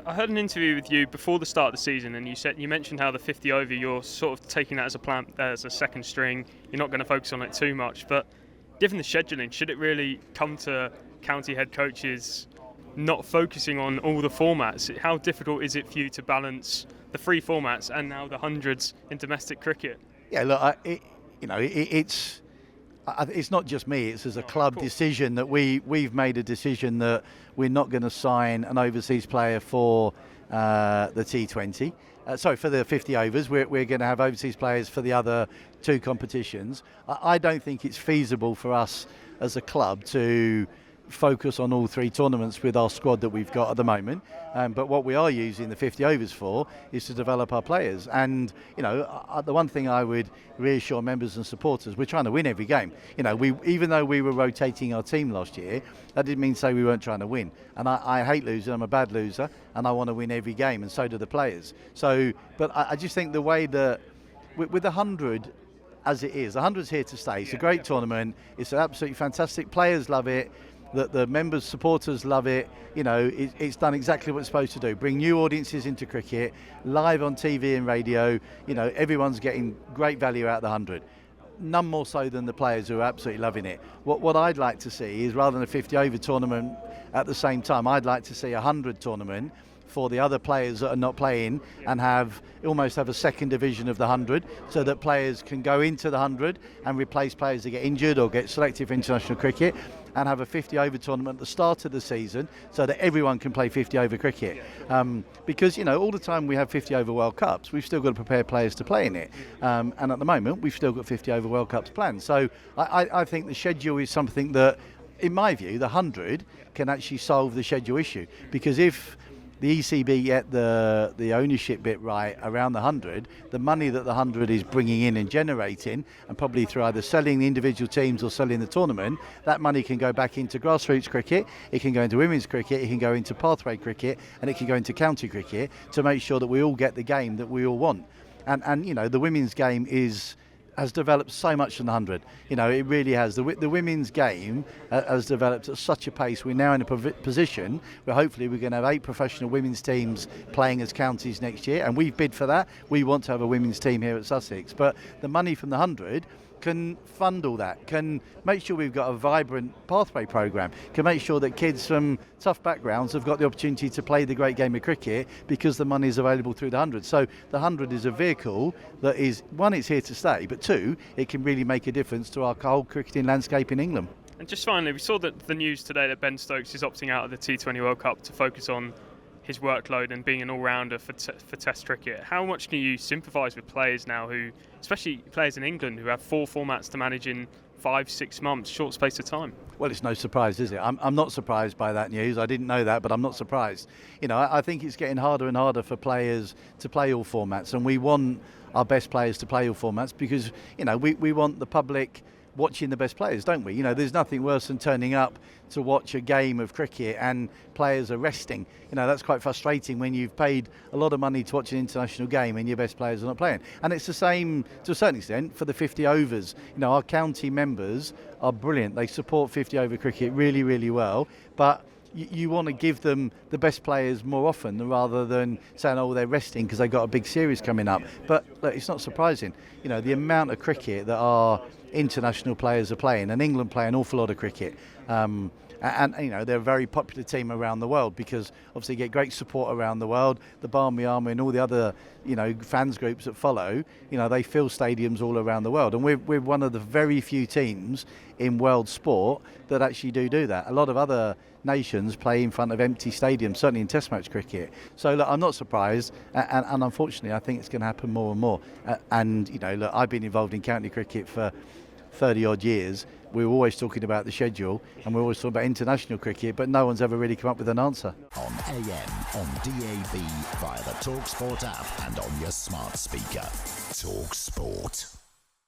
I heard an interview with you before the start of the season, and you mentioned how the 50 over, you're sort of taking that as a plan, as a second string. You're not going to focus on it too much. But given the scheduling, should it really come to county head coaches not focusing on all the formats? How difficult is it for you to balance the three formats and now the hundreds in domestic cricket? Yeah, look, it's not just me. It's as a club decision that we've made a decision that we're not going to sign an overseas player for the T20. For the 50 overs. We're going to have overseas players for the other two competitions. I don't think it's feasible for us as a club to focus on all three tournaments with our squad that we've got at the moment. But what we are using the 50 overs for is to develop our players. And, the one thing I would reassure members and supporters, we're trying to win every game. Even though we were rotating our team last year, that didn't mean to say we weren't trying to win. And I hate losing. I'm a bad loser, and I want to win every game, and so do the players. But I just think the way that with the 100 as it is, the 100's here to stay. It's a great tournament. It's absolutely fantastic. Players love it. The members, supporters love it. It's done exactly what it's supposed to do. Bring new audiences into cricket, live on TV and radio. Everyone's getting great value out of the 100. None more so than the players who are absolutely loving it. What I'd like to see is, rather than a 50 over tournament at the same time, I'd like to see a 100 tournament for the other players that are not playing, and almost have a second division of the 100, so that players can go into the 100 and replace players that get injured or get selected for international cricket, and have a 50 over tournament at the start of the season so that everyone can play 50 over cricket. Because all the time we have 50 over World Cups, we've still got to prepare players to play in it. And at the moment we've still got 50 over World Cups planned. So I think the schedule is something that, in my view, the 100 can actually solve the schedule issue. Because if the ECB get the ownership bit right around the 100, the money that the 100 is bringing in and generating, and probably through either selling the individual teams or selling the tournament, that money can go back into grassroots cricket, it can go into women's cricket, it can go into pathway cricket, and it can go into county cricket, to make sure that we all get the game that we all want. And the women's game has developed so much from the 100. It really has. The women's game has developed at such a pace. We're now in a position where hopefully we're going to have 8 professional women's teams playing as counties next year, and we've bid for that. We want to have a women's team here at Sussex. But the money from the 100 can fund all that, can make sure we've got a vibrant pathway programme, can make sure that kids from tough backgrounds have got the opportunity to play the great game of cricket because the money is available through the 100. So the 100 is a vehicle that is, one, it's here to stay, but two, it can really make a difference to our whole cricketing landscape in England. And just finally, we saw that the news today that Ben Stokes is opting out of the T20 World Cup to focus on his workload and being an all-rounder for Test cricket. How much can you sympathise with players now who, especially players in England, who have 4 formats to manage in 5-6 months, short space of time? Well, it's no surprise, is it? I'm not surprised by that news. I didn't know that, but I'm not surprised. I think it's getting harder and harder for players to play all formats, and we want our best players to play all formats because, we want the public watching the best players, don't we? There's nothing worse than turning up to watch a game of cricket and players are resting. That's quite frustrating when you've paid a lot of money to watch an international game and your best players are not playing. And it's the same to a certain extent for the 50 overs. Our county members are brilliant. They support 50 over cricket really, really well. But you want to give them the best players more often rather than saying, they're resting because they've got a big series coming up. But look, it's not surprising. The amount of cricket that our international players are playing, and England play an awful lot of cricket. And they're a very popular team around the world because obviously you get great support around the world. The Barmy Army and all the other fans groups that follow, they fill stadiums all around the world, and we're one of the very few teams in world sport that actually do that. A lot of other nations play in front of empty stadiums, certainly in Test match cricket. So look, I'm not surprised, and unfortunately I think it's going to happen more and more. Look, I've been involved in county cricket for 30 odd years. We're always talking about the schedule and we're always talking about international cricket, but no one's ever really come up with an answer. On AM, on DAB, via the talkSPORT app and on your smart speaker. talkSPORT.